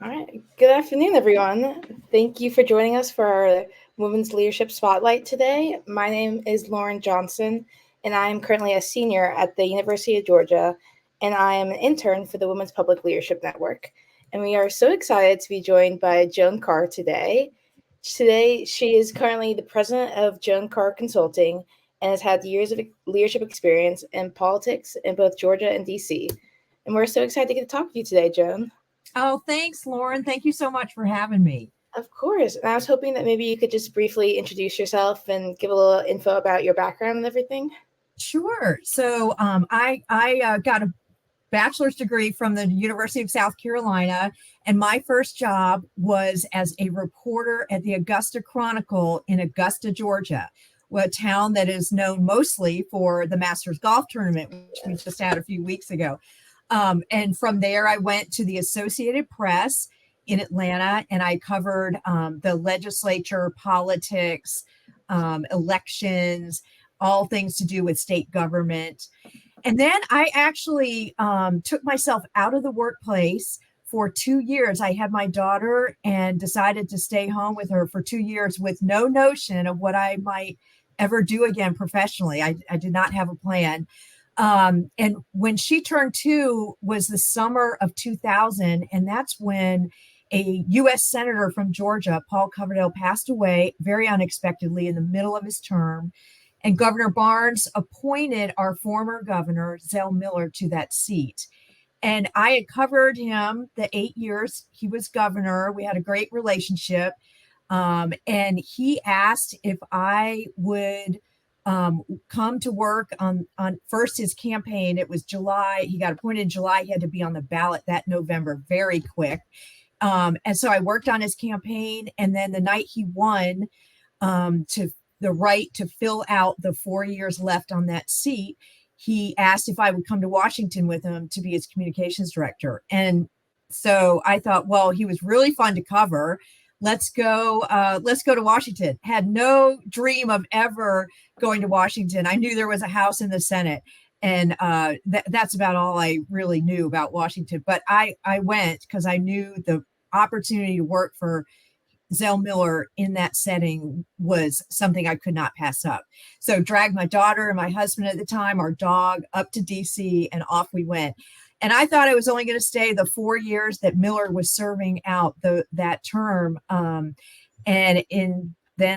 All right. Good afternoon, everyone. Thank you for joining us for our Women's Leadership Spotlight today. My name is Lauren Johnson, and I am currently a senior at the University of Georgia, and I am an intern for the Women's Public Leadership Network. And we are so excited to be joined by Joan Carr today. Today, she is currently the president of Joan Carr Consulting and has had years of leadership experience in politics in both Georgia and DC. And we're so excited to get to talk with you today, Joan. Oh, thanks, Lauren. Thank you so much for having me. Of course. And I was hoping that maybe you could just briefly introduce yourself and give a little info about your background and everything. Sure. So I got a bachelor's degree from the University of South Carolina, and my first job was as a reporter at the Augusta Chronicle in Augusta, Georgia, a town that is known mostly for the Masters Golf Tournament, which we just had a few weeks ago. And from there, I went to the Associated Press in Atlanta, and I covered the legislature, politics, elections, all things to do with state government. And then I actually took myself out of the workplace for 2 years. I had my daughter and decided to stay home with her for 2 years with no notion of what I might ever do again professionally. I did not have a plan. And when she turned 2 was the summer of 2000. And that's when a U.S. Senator from Georgia, Paul Coverdell, passed away very unexpectedly in the middle of his term. And Governor Barnes appointed our former governor, Zell Miller, to that seat. And I had covered him the 8 years he was governor. We had a great relationship. And he asked if I would come to work on first his campaign. It was July. He got appointed in July. He had to be on the ballot that November, very quick. And so I worked on his campaign. And then the night he won, to the right to fill out the 4 years left on that seat, he asked if I would come to Washington with him to be his communications director. And so I thought, well, he was really fun to cover. Let's go to Washington. Had no dream of ever going to Washington. I knew there was a House in the Senate, and that's about all I really knew about Washington. But I went because I knew the opportunity to work for Zell Miller in that setting was something I could not pass up. So dragged my daughter and my husband at the time, our dog, up to DC, and off we went. And I thought I was only going to stay the 4 years that Miller was serving out that term. Then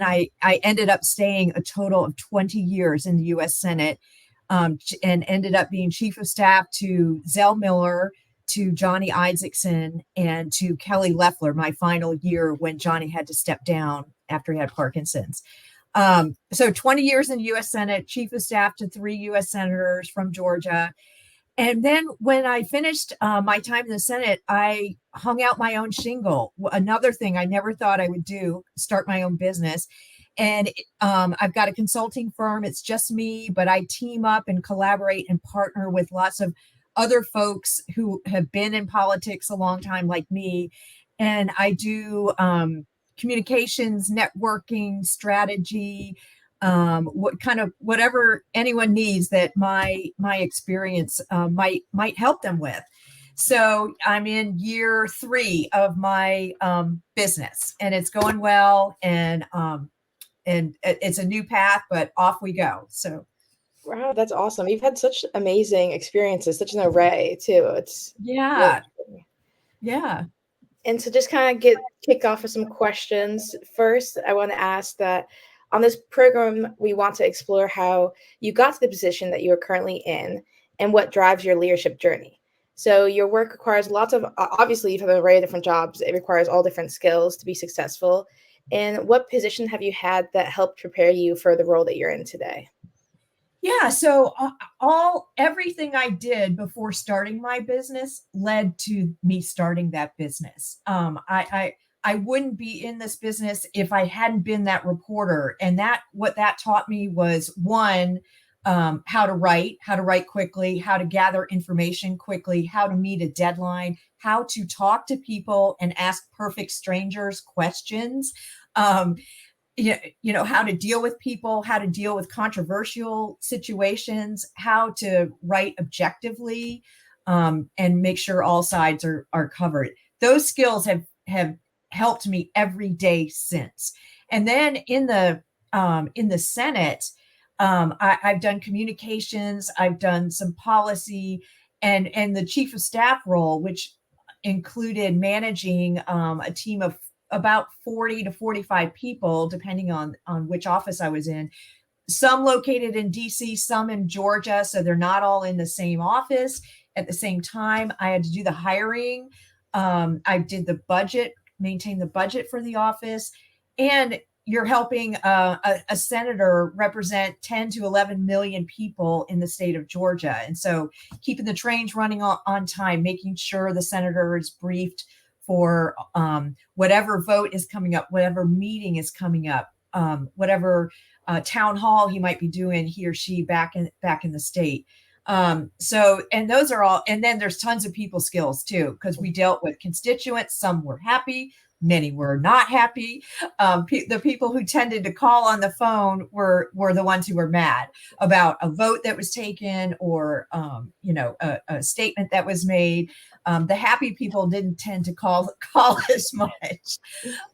I ended up staying a total of 20 years in the U.S. Senate, and ended up being chief of staff to Zell Miller, to Johnny Isaacson, and to Kelly Loeffler, my final year when Johnny had to step down after he had Parkinson's. So 20 years in the U.S. Senate, chief of staff to 3 U.S. senators from Georgia. And then when I finished my time in the Senate, I hung out my own shingle. Another thing I never thought I would do, start my own business. And I've got a consulting firm. It's just me, but I team up and collaborate and partner with lots of other folks who have been in politics a long time like me. And I do communications, networking, strategy, whatever anyone needs that my experience might help them with. So I'm in year 3 of my business, and it's going well, and it's a new path, but off we go. So. Wow, that's awesome. You've had such amazing experiences, such an array too. It's Yeah. really. Yeah. And so just kind of get kicked off with some questions. First, I want to ask that on this program, we want to explore how you got to the position that you are currently in and what drives your leadership journey. So your work requires lots of, obviously you've had an array of different jobs. It requires all different skills to be successful. And what position have you had that helped prepare you for the role that you're in today? Yeah, so everything I did before starting my business led to me starting that business. I wouldn't be in this business if I hadn't been that reporter, and what that taught me was, one, how to write quickly, how to gather information quickly, how to meet a deadline, how to talk to people and ask perfect strangers questions. How to deal with people, how to deal with controversial situations, how to write objectively, and make sure all sides are covered. those skills have helped me every day since. And then in the Senate, I've done communications, I've done some policy, and the chief of staff role, which included managing a team of about 40 to 45 people, depending on which office I was in. Some located in DC, some in Georgia, so they're not all in the same office at the same time. I had to do the hiring. I did the budget, maintain the budget for the office, and you're helping a senator represent 10 to 11 million people in the state of Georgia. And so keeping the trains running on time, making sure the senator is briefed for whatever vote is coming up, whatever meeting is coming up, whatever town hall he might be doing, he or she back in the state. So, and those are all, and then there's tons of people skills too, because we dealt with constituents. Some were happy, many were not happy. The people who tended to call on the phone were the ones who were mad about a vote that was taken, or a statement that was made. The happy people didn't tend to call as much,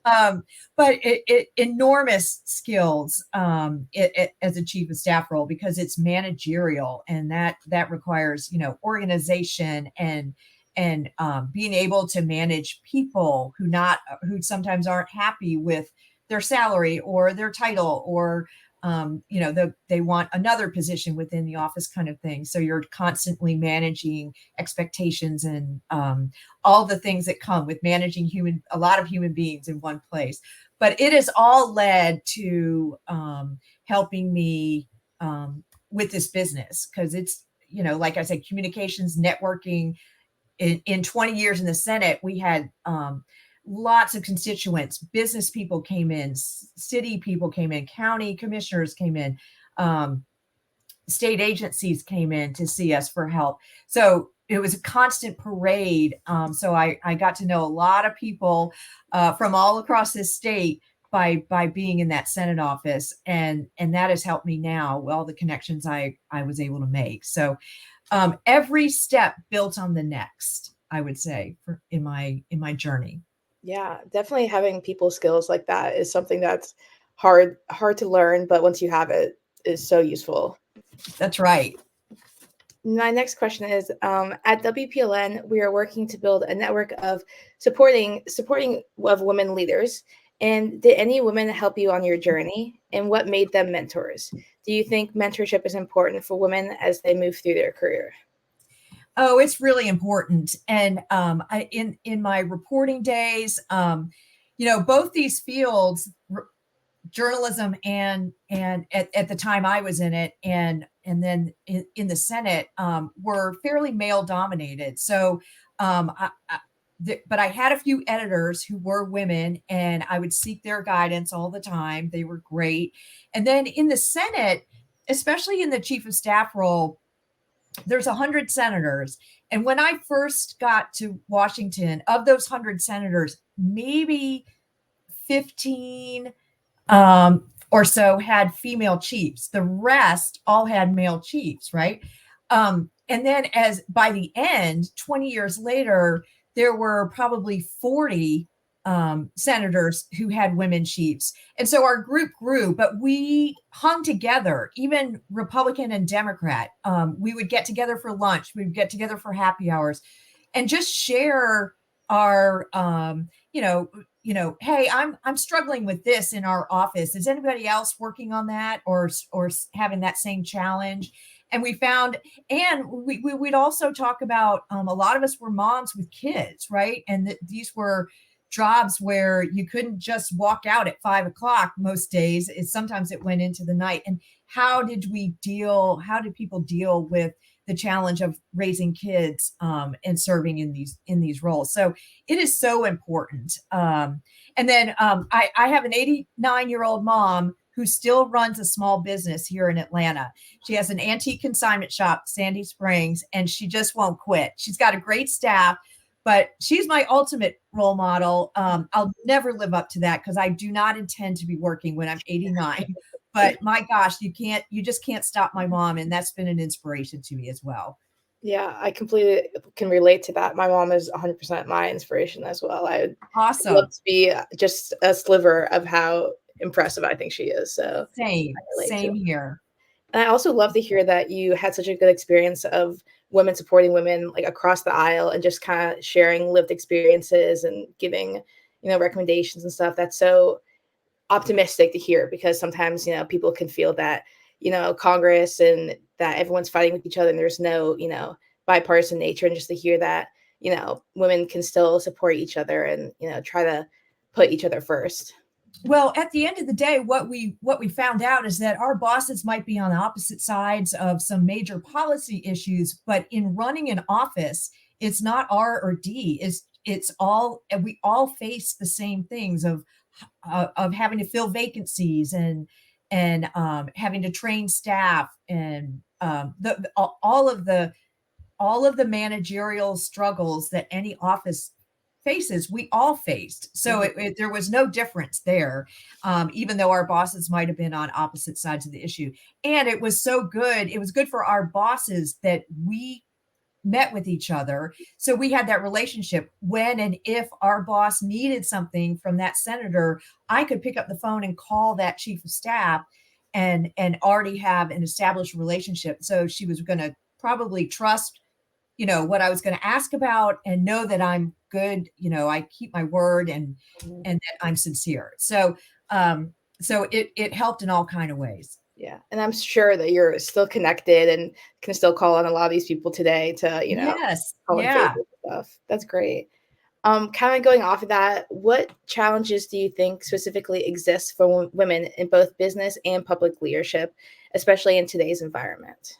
but it enormous skills as a chief of staff role, because it's managerial, and that requires organization and being able to manage people who sometimes aren't happy with their salary or their title, or they want another position within the office, kind of thing. So you're constantly managing expectations and all the things that come with managing a lot of human beings in one place. But it has all led to helping me with this business, because it's, like I said, communications, networking. In 20 years in the Senate, we had lots of constituents. Business people came in, city people came in, county commissioners came in, state agencies came in to see us for help. So it was a constant parade. So I got to know a lot of people from all across this state by being in that Senate office, and that has helped me now. All the connections I was able to make. So every step built on the next, I would say, in my journey. Yeah, definitely having people skills like that is something that's hard to learn, but once you have it, is so useful. That's right. My next question is, at WPLN, we are working to build a network of supporting of women leaders. And did any women help you on your journey, and what made them mentors? Do you think mentorship is important for women as they move through their career? Oh, it's really important. And in my reporting days, both these fields, journalism and at the time I was in it, and then in the Senate, were fairly male dominated. So but I had a few editors who were women, and I would seek their guidance all the time. They were great. And then in the Senate, especially in the chief of staff role, there's 100 senators. And when I first got to Washington, of those 100 senators, maybe 15 or so had female chiefs. The rest all had male chiefs, right? And then by the end, 20 years later, there were probably 40 senators who had women chiefs. And so our group grew, but we hung together, even Republican and Democrat. We would get together for lunch. We would get together for happy hours and just share our, hey, I'm struggling with this in our office. Is anybody else working on that or having that same challenge? And we found, and we'd also talk about, a lot of us were moms with kids, right? And these were jobs where you couldn't just walk out at 5 o'clock most days. Sometimes it went into the night. And how did people deal with the challenge of raising kids and serving in these roles? So it is so important. And then I have an 89-year-old mom who still runs a small business here in Atlanta. She has an antique consignment shop, Sandy Springs, and she just won't quit. She's got a great staff, but she's my ultimate role model. I'll never live up to that because I do not intend to be working when I'm 89. But my gosh, you just can't stop my mom. And that's been an inspiration to me as well. Yeah, I completely can relate to that. My mom is 100% my inspiration as well. I would love Awesome. to be just a sliver of how impressive I think she is. So I relate to Same it. here. And I also love to hear that you had such a good experience of women supporting women like across the aisle and just kind of sharing lived experiences and giving, recommendations and stuff. That's so optimistic to hear because sometimes, people can feel that, Congress and that everyone's fighting with each other and there's no, bipartisan nature. And just to hear that, women can still support each other and, try to put each other first. Well, at the end of the day, what we found out is that our bosses might be on the opposite sides of some major policy issues, but in running an office, it's not R or D. It's all, and we all face the same things of having to fill vacancies and having to train staff and all of the managerial struggles that any office faces, we all faced. So there was no difference there, even though our bosses might have been on opposite sides of the issue. And it was so good. It was good for our bosses that we met with each other. So we had that relationship. When and if our boss needed something from that senator, I could pick up the phone and call that chief of staff and already have an established relationship. So she was going to probably trust what I was going to ask about and know that I'm good. I keep my word and that I'm sincere. So it helped in all kind of ways. Yeah. And I'm sure that you're still connected and can still call on a lot of these people today to, Yes. call in favor Yeah. and stuff. That's great. Kind of going off of that, what challenges do you think specifically exist for women in both business and public leadership, especially in today's environment?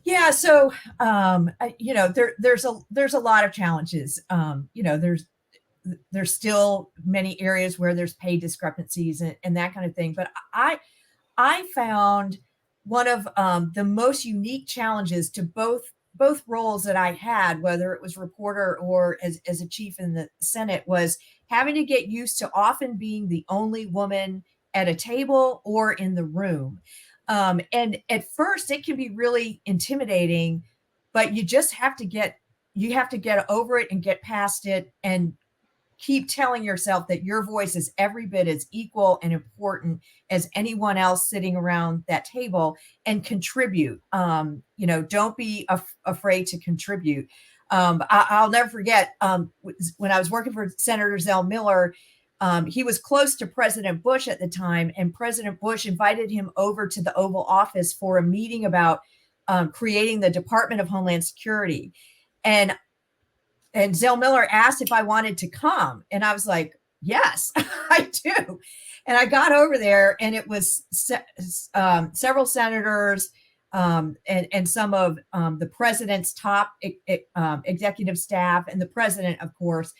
Yeah. So, there's a lot of challenges. There's still many areas where there's pay discrepancies and that kind of thing. But I found one of the most unique challenges to both roles that I had, whether it was reporter or as a chief in the Senate, was having to get used to often being the only woman at a table or in the room. And at first it can be really intimidating, but you have to get over it and get past it and keep telling yourself that your voice is every bit as equal and important as anyone else sitting around that table and contribute. Don't be afraid to contribute. I'll never forget when I was working for Senator Zell Miller. He was close to President Bush at the time, and President Bush invited him over to the Oval Office for a meeting about creating the Department of Homeland Security. And Zell Miller asked if I wanted to come. And I was like, yes, I do. And I got over there, and it was several senators and some of the president's top executive staff and the president, of course,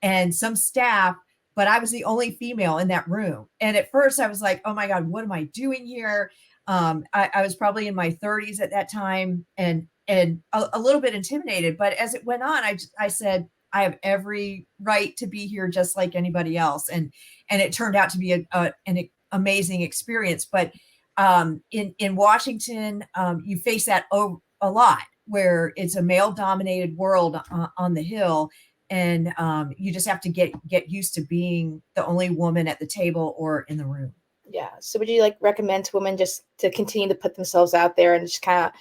and some staff. But I was the only female in that room. And at first I was like, oh my God, what am I doing here? I was probably in my 30s at that time and a little bit intimidated. But as it went on, I said, I have every right to be here just like anybody else. And it turned out to be an amazing experience. But in Washington, you face that a lot, where it's a male dominated world on the Hill. And you just have to get used to being the only woman at the table or in the room. Yeah. So would you recommend to women just to continue to put themselves out there and just kind of,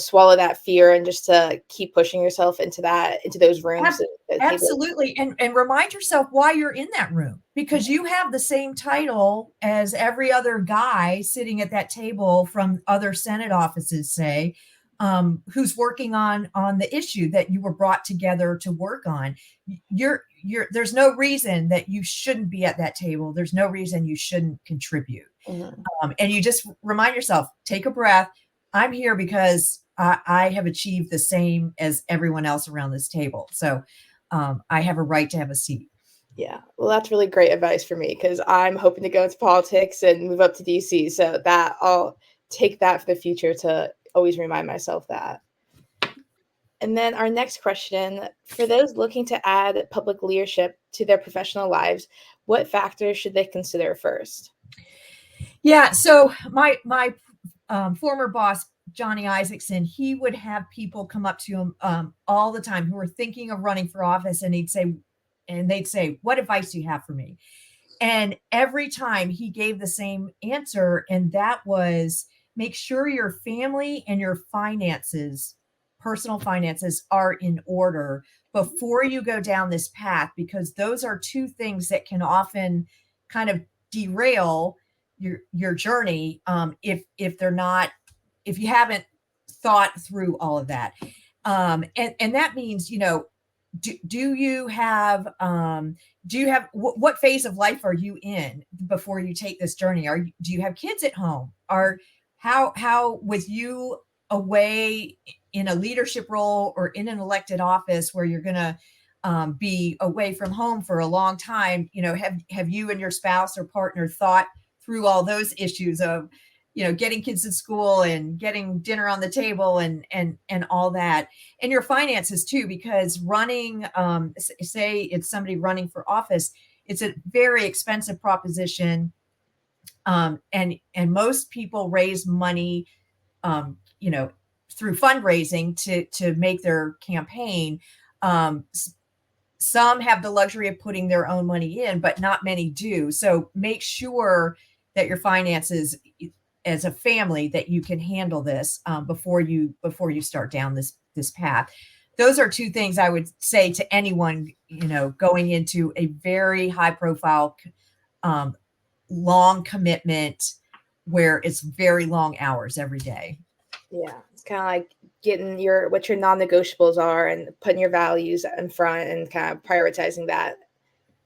swallow that fear and just to keep pushing yourself into those rooms? Absolutely. And remind yourself why you're in that room, because you have the same title as every other guy sitting at that table from other Senate offices, say, who's working on the issue that you were brought together to work on. There's no reason that you shouldn't be at that table. There's no reason you shouldn't contribute. And you just remind yourself, take a breath. I'm here because I have achieved the same as everyone else around this table. So I have a right to have a seat. Yeah. Well, that's really great advice for me because I'm hoping to go into politics and move up to DC. So that I'll take that for the future to always remind myself that. And then our next question, for those looking to add public leadership to their professional lives, what factors should they consider first? Yeah. So my former boss Johnny Isaacson, he would have people come up to him all the time who were thinking of running for office, and they'd say, "What advice do you have for me?" And every time he gave the same answer, and that was, make sure your family and your finances, personal finances, are in order before you go down this path, because those are two things that can often kind of derail your journey, if they're not, if you haven't thought through all of that. And that means, do you have what phase of life are you in before you take this journey? Do you have kids at home? How with you away in a leadership role or in an elected office where you're going to be away from home for a long time, have you and your spouse or partner thought through all those issues of, getting kids to school and getting dinner on the table and all that, and your finances too, because running, say it's somebody running for office, it's a very expensive proposition. And most people raise money, through fundraising to make their campaign. Some have the luxury of putting their own money in, but not many do. So make sure that your finances, as a family, that you can handle this before you start down this path. Those are two things I would say to anyone, going into a very high profile, long commitment where it's very long hours every day. Yeah, it's kind of like getting what your non-negotiables are and putting your values in front and kind of prioritizing that.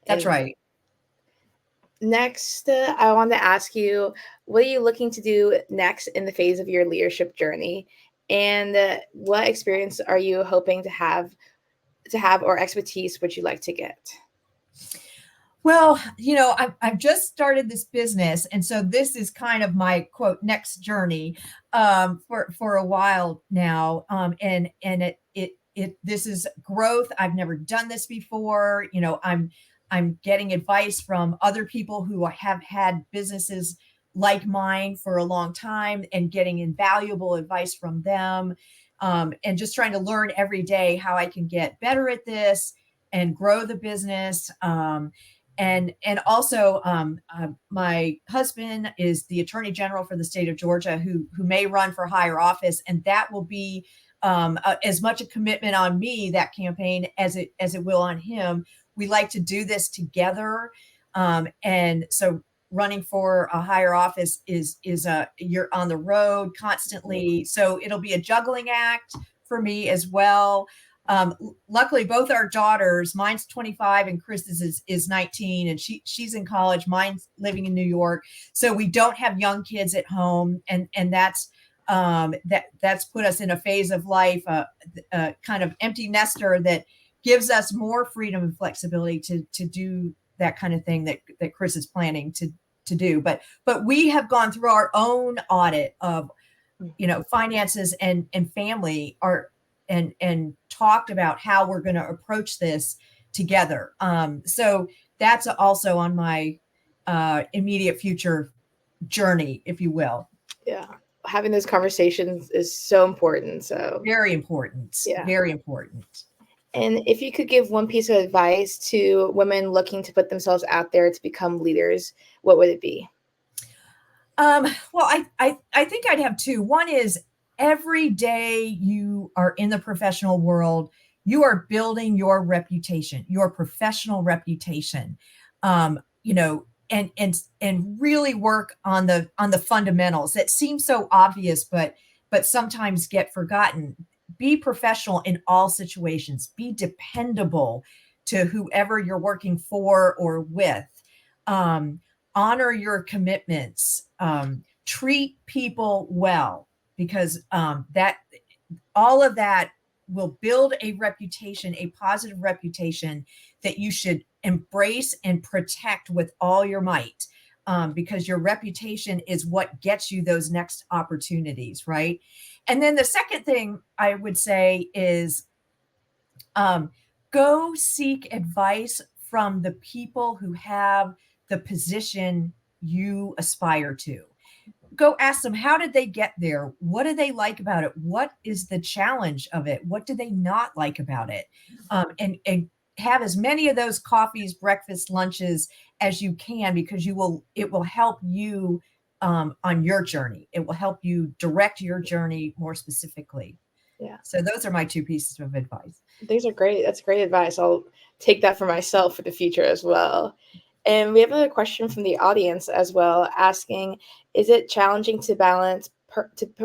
That's right. Next, I want to ask you, what are you looking to do next in the phase of your leadership journey? And what experience are you hoping to have or expertise would you like to get? Well, I've just started this business, and so this is kind of my quote next journey for a while now, and this is growth. I've never done this before. I'm getting advice from other people who have had businesses like mine for a long time, and getting invaluable advice from them, and just trying to learn every day how I can get better at this and grow the business. And also, my husband is the Attorney General for the state of Georgia, who may run for higher office, and that will be as much a commitment on me, that campaign, as it will on him. We like to do this together, and so running for a higher office is you're on the road constantly, so it'll be a juggling act for me as well. Luckily, both our daughters, mine's 25 and Chris's is 19, and she's in college. Mine's living in New York, so we don't have young kids at home, and that's put us in a phase of life, kind of empty nester, that gives us more freedom and flexibility to do that kind of thing that Chris is planning to do. But we have gone through our own audit of finances and family, and talked about how we're going to approach this together. So that's also on my immediate future journey, if you will. Yeah. Having those conversations is so important. So very important. Yeah. Very important. And if you could give one piece of advice to women looking to put themselves out there to become leaders, what would it be? Well, I think I'd have two. One is, every day you are in the professional world, you are building your reputation, your professional reputation, and really work on the fundamentals that seem so obvious, but sometimes get forgotten. Be professional in all situations. Be dependable to whoever you're working for or with. Honor your commitments. Treat people well, because that all of that will build a reputation, a positive reputation that you should embrace and protect with all your might, because your reputation is what gets you those next opportunities, right? And then the second thing I would say is, go seek advice from the people who have the position you aspire to. go ask them, how did they get there? What do they like about it? What is the challenge of it? What do they not like about it? And have as many of those coffees, breakfast, lunches as you can, because it will help you on your journey. It will help you direct your journey more specifically. Yeah. So those are my two pieces of advice. These are great. That's great advice. I'll take that for myself for the future as well. And we have another question from the audience as well, asking, is it challenging to balance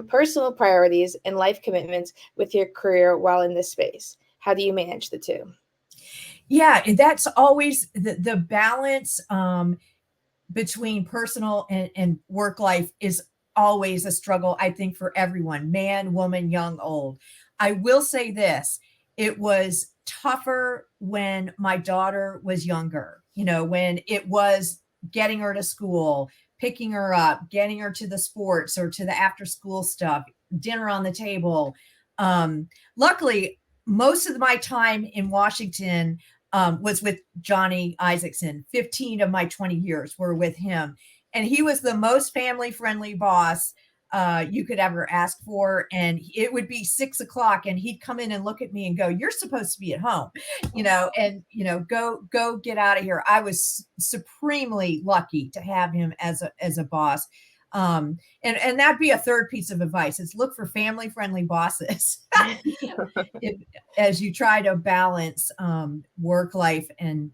personal priorities and life commitments with your career while in this space? How do you manage the two? Yeah, that's always the balance between personal and work life is always a struggle, I think, for everyone, man, woman, young, old. I will say this, it was tougher when my daughter was younger, when it was getting her to school, picking her up, getting her to the sports or to the after school stuff, dinner on the table. Luckily, most of my time in Washington was with Johnny Isaacson. 15 of my 20 years were with him. And he was the most family-friendly boss you could ever ask for. And it would be 6 o'clock and he'd come in and look at me and go, you're supposed to be at home, go get out of here. I was supremely lucky to have him as a boss. And that'd be a third piece of advice, is look for family-friendly bosses as you try to balance work life and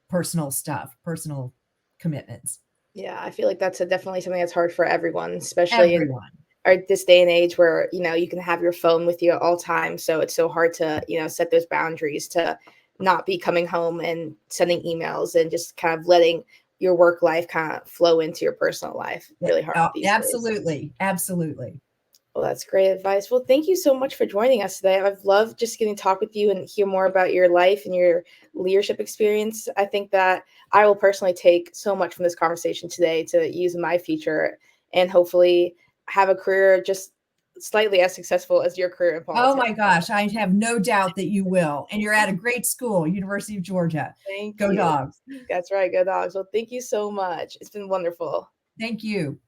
personal stuff, personal commitments. Yeah, I feel like that's definitely something that's hard for everyone, especially in this day and age where, you can have your phone with you at all times. So it's so hard to, set those boundaries to not be coming home and sending emails and just kind of letting your work life kind of flow into your personal life. Really hard. Absolutely. Absolutely. Well, that's great advice. Well, thank you so much for joining us today. I've loved just getting to talk with you and hear more about your life and your leadership experience. I think that I will personally take so much from this conversation today to use in my future and hopefully have a career just slightly as successful as your career in politics. Oh my gosh, I have no doubt that you will. And you're at a great school, University of Georgia. Thank you. Go Dogs. That's right. Go Dogs. Well, thank you so much. It's been wonderful. Thank you.